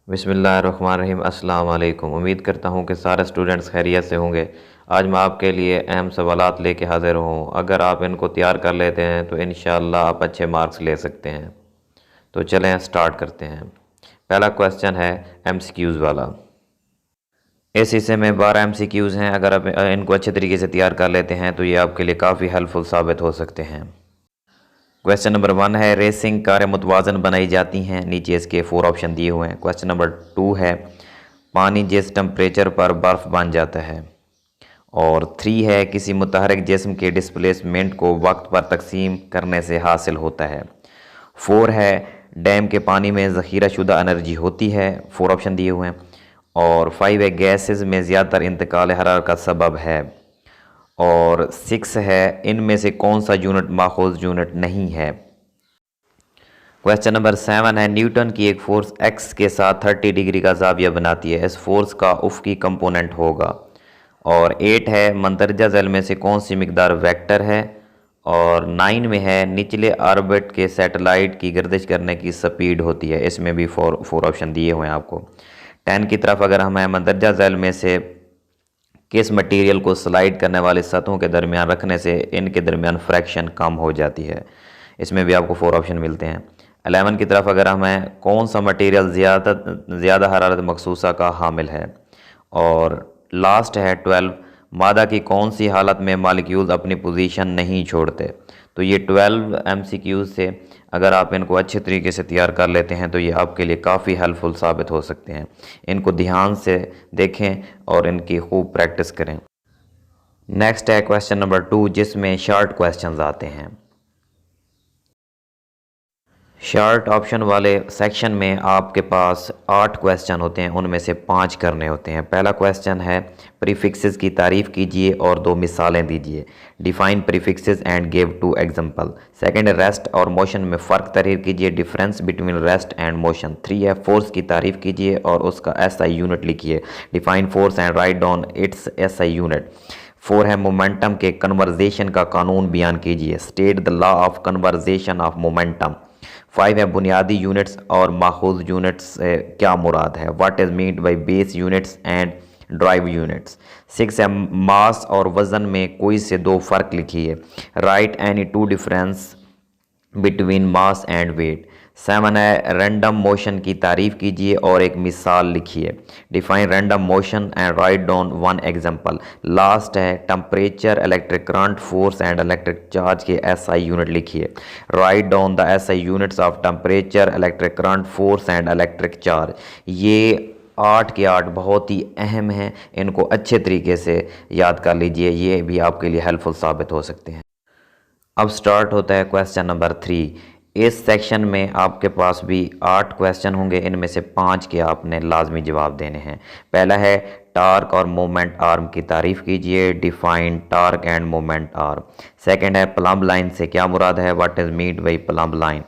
बिस्मिल्लाहिर्रहमानिर्रहीम। अस्सलाम वालेकुम। उम्मीद करता हूँ कि सारे स्टूडेंट्स खैरियत से होंगे। आज मैं आपके लिए अहम सवालात लेके हाज़िर हूँ। अगर आप इनको तैयार कर लेते हैं तो इंशाअल्लाह आप अच्छे मार्क्स ले सकते हैं। तो चलें स्टार्ट करते हैं। पहला क्वेश्चन है एमसीक्यूज़ वाला। इस हिस्से में 12 एमसीक्यूज़ हैं। अगर आप इनको अच्छे तरीके से तैयार कर लेते हैं तो ये आपके लिए काफ़ी हेल्पफुल साबित हो सकते हैं। क्वेश्चन नंबर 1 है रेसिंग कारें मुतवाज़न बनाई जाती हैं। नीचे इसके 4 ऑप्शन दिए हुए हैं। क्वेश्चन नंबर 2 है पानी जिस टेम्परेचर पर बर्फ़ बन जाता है। और 3 है किसी मुतहरक जिस्म के डिस्प्लेसमेंट को वक्त पर तकसीम करने से हासिल होता है। 4 है डैम के पानी में ज़ख़ीरा शुदा एनर्जी होती है। 4 ऑप्शन दिए हुए हैं। और 5 है गैसेस में ज़्यादातर इंतकाल हरारत का सबब है। और 6 है इनमें से कौन सा यूनिट माखूज़ यूनिट नहीं है। क्वेश्चन नंबर 7 है न्यूटन की एक फोर्स एक्स के साथ 30 डिग्री का ज़ाविया बनाती है। इस फोर्स का उफ़क़ी कंपोनेंट होगा। और 8 है मंदरजा ज़ैल में से कौन सी मिकदार वेक्टर है। और 9 में है निचले ऑर्बिट के सैटेलाइट की गर्दिश करने की स्पीड होती है। इसमें भी फोर ऑप्शन दिए हुए हैं आपको। 10 की तरफ अगर हमें मंदरजा ज़ैल में से किस मटेरियल को स्लाइड करने वाले सतहों के दरमियान रखने से इनके दरमियान फ्रैक्शन कम हो जाती है। इसमें भी आपको 4 ऑप्शन मिलते हैं। 11 की तरफ अगर हमें कौन सा मटेरियल ज़्यादा हरारत मखसूसा का हामिल है। और लास्ट है 12 मादा की कौन सी हालत में मालिक्यूल्स अपनी पोजीशन नहीं छोड़ते। तो ये 12 एमसीक्यूज़ से अगर आप इनको अच्छे तरीके से तैयार कर लेते हैं तो ये आपके लिए काफ़ी हेल्पफुल साबित हो सकते हैं। इनको ध्यान से देखें और इनकी खूब प्रैक्टिस करें। नेक्स्ट है क्वेश्चन नंबर 2 जिसमें शॉर्ट क्वेश्चंस आते हैं। शॉर्ट ऑप्शन वाले सेक्शन में आपके पास 8 क्वेश्चन होते हैं, उनमें से 5 करने होते हैं। पहला क्वेश्चन है प्रीफिक्सेस की तारीफ़ कीजिए और 2 मिसालें दीजिए। Define prefixes and give 2 example. Second है रेस्ट और मोशन में फ़र्क तहरीर कीजिए। Difference between rest and motion. 3 है फोर्स की तारीफ़ कीजिए और उसका एसआई यूनिट लिखिए। Define force and write down it's SI unit. 4 है मोमेंटम के कन्वर्जेशन का कानून बयान कीजिए। State the law of conversation of momentum. 5 है बुनियादी यूनिट्स और माखूज़ यूनिट्स से क्या मुराद है। What is meant by base units and drive units. 6 है मास और वज़न में कोई से 2 फ़र्क लिखिए। Write any 2 difference between mass and weight. 7 है रैंडम मोशन की तारीफ़ कीजिए और एक मिसाल लिखिए। Define random motion and write down 1 example. Last है temperature electric current force and electric charge के एसआई यूनिट लिखिए। Write down the SI units of temperature electric current force and electric charge. ये 8 के 8 बहुत ही अहम हैं। इनको अच्छे तरीके से याद कर लीजिए, ये भी आपके लिए हेल्पफुल साबित हो सकते हैं। अब स्टार्ट होता है क्वेश्चन नंबर 3। इस सेक्शन में आपके पास भी 8 क्वेश्चन होंगे, इनमें से 5 के आपने लाजमी जवाब देने हैं। पहला है टार्क और मोमेंट आर्म की तारीफ़ कीजिए। Define torque end moment arm. Second है प्लम्ब लाइन से क्या मुराद है। What is meant by plumb line.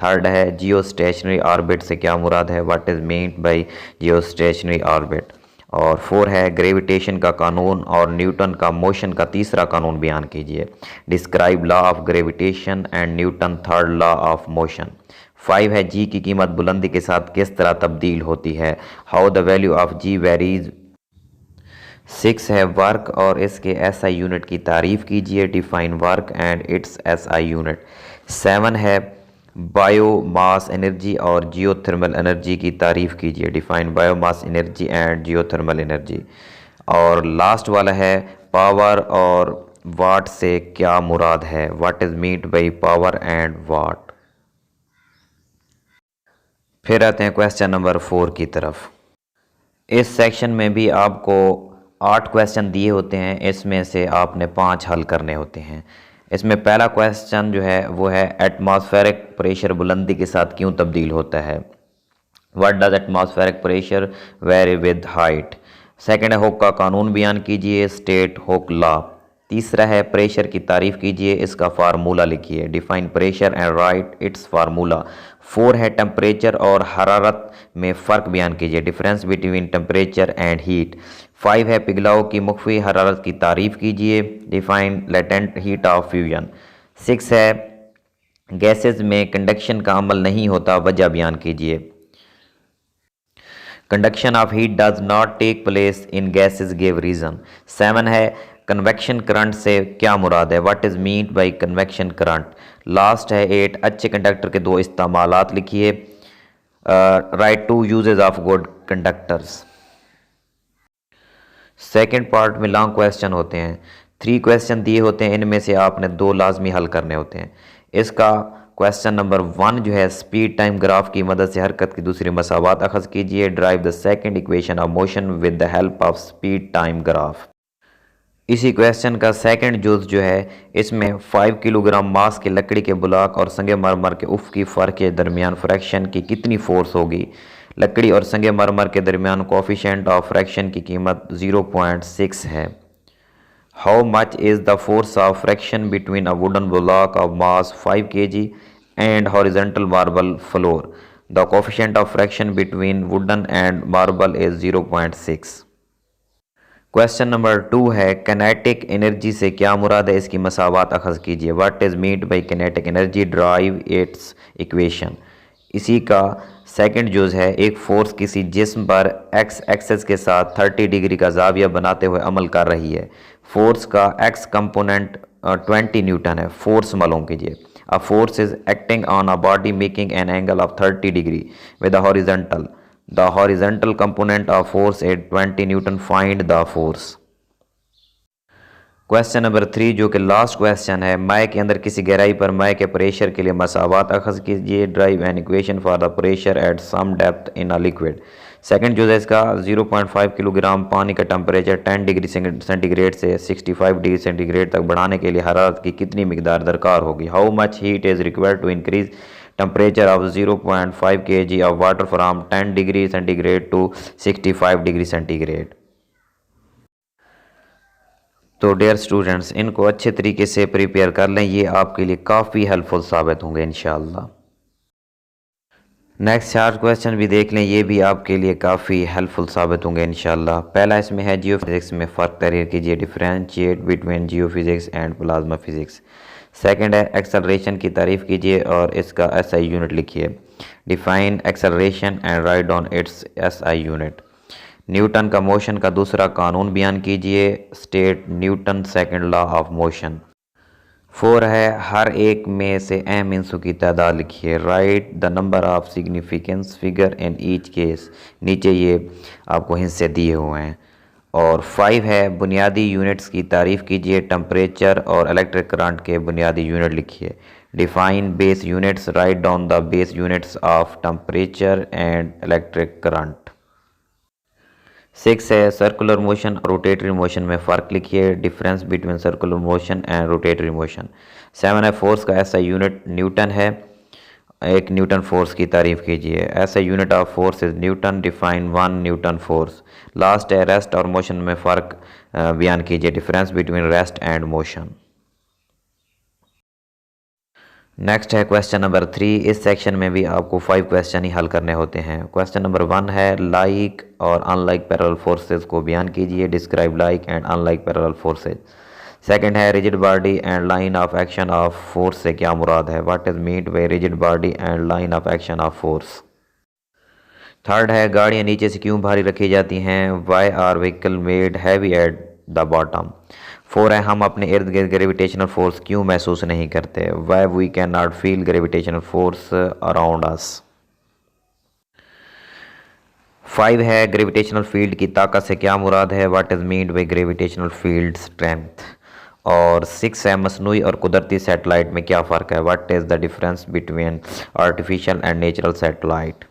Third है जियो स्टेशनरी ऑर्बिट से क्या मुराद है। What is meant by Jio stationery orbit. और 4 है ग्रेविटेशन का कानून और न्यूटन का मोशन का तीसरा कानून बयान कीजिए। Describe law of gravitation and Newton third law of motion. 5 है जी की कीमत बुलंदी के साथ किस तरह तब्दील होती है। How the value of G varies. 6 है वर्क और इसके एसआई यूनिट की तारीफ़ कीजिए। Define work and it's SI unit. 7 है बायोमास एनर्जी और जियोथर्मल एनर्जी की तारीफ़ कीजिए। Define biomass energy and geothermal energy. और लास्ट वाला है पावर और वाट से क्या मुराद है। What is meant by power and what. फिर आते हैं क्वेश्चन नंबर 4 की तरफ। इस सेक्शन में भी आपको 8 क्वेश्चन दिए होते हैं, इसमें से आपने 5 हल करने होते हैं। इसमें पहला क्वेश्चन जो है वो है एटमॉस्फेरिक प्रेशर बुलंदी के साथ क्यों तब्दील होता है। What does atmospheric pressure very with height. Second है हुक का कानून बयान कीजिए। State Hooke law. तीसरा है प्रेशर की तारीफ़ कीजिए, इसका फार्मूला लिखिए। Define pressure and right it's formula. 4 है टेम्परेचर और हरारत में फ़र्क बयान कीजिए। Difference between temperature and heat. 5 है पिघलाव की मुख्फी हरारत की तारीफ़ कीजिए। Define latent heat of fusion. 6 है गैसेस में कंडक्शन का अमल नहीं होता, वजह बयान कीजिए। Conduction of heat does not take place in gases give reason. 7 है कन्वेक्शन करंट से क्या मुराद है, what is mean by convection current. Last है 8 अच्छे कंडक्टर के दो इस्तेमालात लिखिए। Write two uses of good conductors. Second part में लॉन्ग क्वेश्चन होते हैं, 3 क्वेश्चन दिए होते हैं, इनमें से आपने 2 लाजमी हल करने होते हैं। इसका क्वेश्चन नंबर 1 जो है स्पीड टाइम ग्राफ की मदद से हरकत की दूसरी मसावात अखज़ कीजिए। Drive the second equation of motion with the help of speed time graph. इसी क्वेश्चन का सेकंड जुज जो है इसमें 5 किलोग्राम मास के लकड़ी के ब्लॉक और संगे मरमर के उफ की फ़र्क के दरमियान फ्रैक्शन की कितनी फोर्स होगी। लकड़ी और संगे मरमर के दरमियान कोफिशेंट ऑफ फ्रैक्शन की कीमत 0.6 है। How much is the force of fraction between a wooden block of mass 5 kg and horizontal marble floor. The coefficient of fraction between wooden and marble is 0.6। Question number 2 है kinetic energy से क्या मुराद है, इसकी मसावात अखज़ कीजिए। What is meant by kinetic energy, drive it's equation. इसी का सेकंड जुज है एक फोर्स किसी जिस्म पर एक्स एक्सेस के साथ 30 डिग्री का जाविया बनाते हुए अमल कर रही है। फोर्स का एक्स कंपोनेंट 20 न्यूटन है। फोर्स मालूम कीजिए। A force is acting on a body making an angle of 30 degree with the horizontal. The horizontal component of force is 20 Newton. Find the force. Question number 3 जो कि last question है, my के अंदर किसी गहराई पर माय के pressure के लिए मसावात अखज़ कीजिए। Derive an equation for the pressure at some depth in a liquid. Second जो है इसका 0.5 किलोग्राम पानी का टेम्परेचर 10 डिग्री सेंटीग्रेड से 65 डिग्री सेंटीग्रेड तक बढ़ाने के लिए हरारत की कितनी मिकदार दरकार होगी। How much heat is required to increase temperature of 0.5 kg of water from 10 degree centigrade to 65 degree centigrade. तो डियर स्टूडेंट्स इनको अच्छे तरीके से प्रिपेयर कर लें, ये आपके लिए काफ़ी हेल्पफुल साबित होंगे इंशाअल्लाह। नेक्स्ट 4 क्वेश्चन भी देख लें, ये भी आपके लिए काफ़ी हेल्पफुल साबित होंगे इंशाअल्लाह। पहला इसमें है जियोफिज़िक्स में फ़र्क तहरीर कीजिए, differentiate between geophysics and plasma physics. Second है एक्सेलरेशन की तारीफ़ कीजिए और इसका एसआई यूनिट लिखिए। Define acceleration and write down it's SI unit. Newton का मोशन का दूसरा कानून बयान कीजिए। State Newton second law of motion. 4 है हर एक में से अहम हिस्सों की तादाद लिखिए। Right the number of significance figure in each case. नीचे ये आपको हिस्से दिए हुए हैं। और 5 है बुनियादी यूनिट्स की तारीफ़ कीजिए। टेम्परेचर और इलेक्ट्रिक करंट के बुनियादी यूनिट लिखिए। Define base units. Write down the base units of temperature and electric current. 6 है सर्कुलर मोशन और रोटेटरी मोशन में फ़र्क लिखिए। Difference between circular motion and rotatory motion. 7 है फोर्स का ऐसा यूनिट न्यूटन है। एक न्यूटन फोर्स की तारीफ़ कीजिए। ऐसा unit of force is Newton. Define 1 Newton force. Last है रेस्ट और मोशन में फ़र्क बयान कीजिए। Difference between rest and motion. Next है क्वेश्चन नंबर 3। इस सेक्शन में भी आपको 5 क्वेश्चन ही हल करने होते हैं। क्वेश्चन नंबर 1 है लाइक और अनलाइक पैरेलल फोर्सेज को बयान कीजिए। Describe like and unlike parallel forces. Second है rigid body and line of action of force से क्या मुराद है। What is meant by rigid body and line of action of force. Third है गाड़ियाँ नीचे से क्यों भारी रखी जाती हैं। Why are vehicle made heavy at the bottom. 4 है हम अपने इर्द गिर्द ग्रेविटेशनल फोर्स क्यों महसूस नहीं करते। Why we can not feel gravitational force around us. 5 है ग्रेविटेशनल फील्ड की ताकत से क्या मुराद है। What is meant by gravitational field strength. और 6 है मसनूई और कुदरती सैटेलाइट में क्या फ़र्क है। What is the difference between artificial and natural satellite.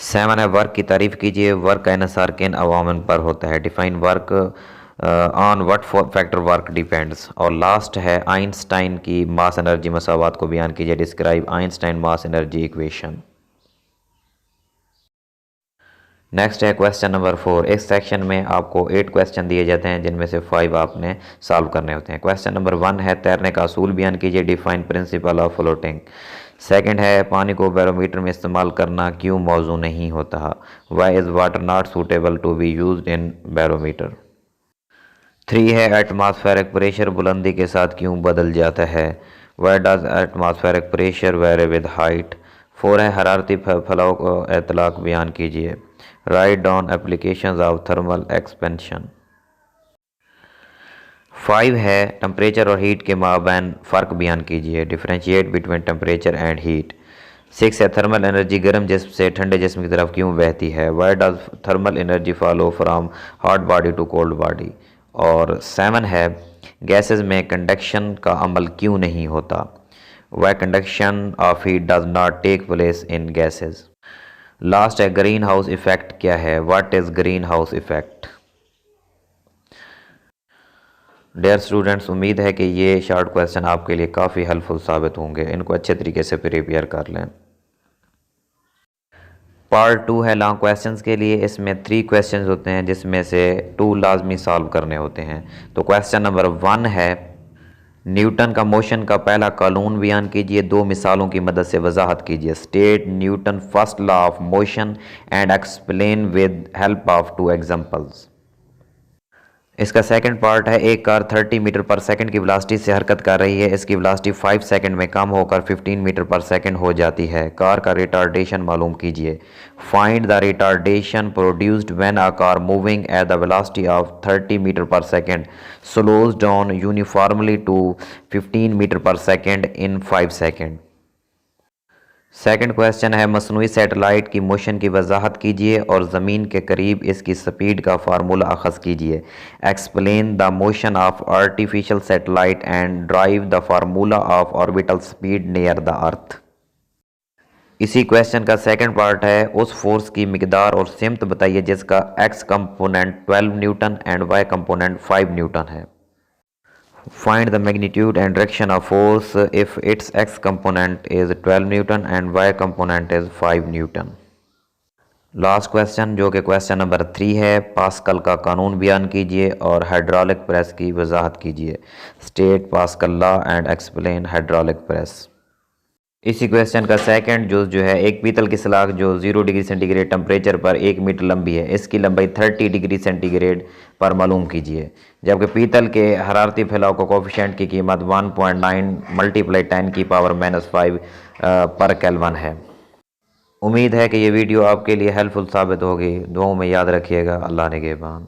7 है वर्क की तारीफ़ कीजिए। वर्क का इन्हिसार किन अवामिल पर होता है। Define work on what factor work depends. और लास्ट है आइंस्टाइन की मास एनर्जी मसावात को बयान कीजिए। Describe Einstein mass energy equation. Next है क्वेश्चन नंबर 4। इस सेक्शन में आपको 8 क्वेश्चन दिए जाते हैं जिनमें से 5 आपने सॉल्व करने होते हैं। क्वेश्चन नंबर 1 है तैरने का असूल बयान कीजिए। Define principle of floating. Second है पानी को बैरोमीटर में इस्तेमाल करना क्यों मौजू नहीं होता। Why is water not suitable to be used in barometer. 3 है एटमॉस्फेरिक प्रेशर बुलंदी के साथ क्यों बदल जाता है। Why does atmospheric pressure very with height. 4 है हरारती फलाव को इतलाक बयान कीजिए। Write down applications of thermal expansion. 5 है टेम्परेचर और हीट के माबैन फ़र्क बयान कीजिए। Differentiate between temperature and heat. 6 है थर्मल एनर्जी गर्म जिस्म से ठंडे जिस्म की तरफ क्यों बहती है। Why does thermal energy follow from hot body to cold body. और 7 है गैसेस में कंडक्शन का अमल क्यों नहीं होता। Why conduction of heat does not take place in gases. Last है ग्रीन हाउस इफेक्ट क्या है। What is green house effect. Dear students, उम्मीद है कि ये शॉर्ट क्वेश्चन आपके लिए काफ़ी हेल्पफुल साबित होंगे। इनको अच्छे तरीके से प्रिपेयर कर लें। पार्ट 2 है लॉन्ग क्वेश्चंस के लिए। इसमें 3 क्वेश्चंस होते हैं जिसमें से 2 लाजमी सॉल्व करने होते हैं। तो क्वेश्चन नंबर 1 है न्यूटन का मोशन का पहला कानून बयान कीजिए। 2 मिसालों की मदद से वजाहत कीजिए। State Newton first law of motion and explain with help of 2 examples. इसका सेकंड पार्ट है एक कार 30 मीटर पर सेकंड की वेलोसिटी से हरकत कर रही है। इसकी वेलोसिटी 5 सेकंड में कम होकर 15 मीटर पर सेकंड हो जाती है। कार का रिटार्डेशन मालूम कीजिए। Find the retardation produced when a car moving at the velocity of 30 metre per second slows down uniformly to 15 metre per second in 5 second. Second question है मसनूई satellite की motion की वजाहत कीजिए और ज़मीन के करीब इसकी स्पीड का फार्मूला अखज़ कीजिए। Explain the motion of artificial satellite and drive the formula of orbital speed near the earth. इसी क्वेश्चन का सेकंड पार्ट है उस फोर्स की मिकदार और सिमत बताइए जिसका x component 12 newton and y component 5 newton है। Find the magnitude and direction of force if its x component is 12 Newton and y component is 5 Newton। Last question जो कि क्वेश्चन नंबर 3 है पास्कल का कानून बयान कीजिए और हाइड्रोलिक प्रेस की वजाहत कीजिए। State pascal law and explain hydraulic press. इसी क्वेश्चन का सेकंड जो है एक पीतल की सलाख जो 0 डिग्री सेंटीग्रेड टेम्परेचर पर 1 मीटर लंबी है, इसकी लंबाई 30 डिग्री सेंटीग्रेड पर मालूम कीजिए। जबकि पीतल के हरारती फैलाव का कोफिशिएंट की कीमत 1.9 × 10⁻⁻⁵ पर केल्विन है। उम्मीद है कि ये वीडियो आपके लिए हेल्पफुल साबित होगी। दुआओं में याद रखिएगा। अल्लाह निगहबान।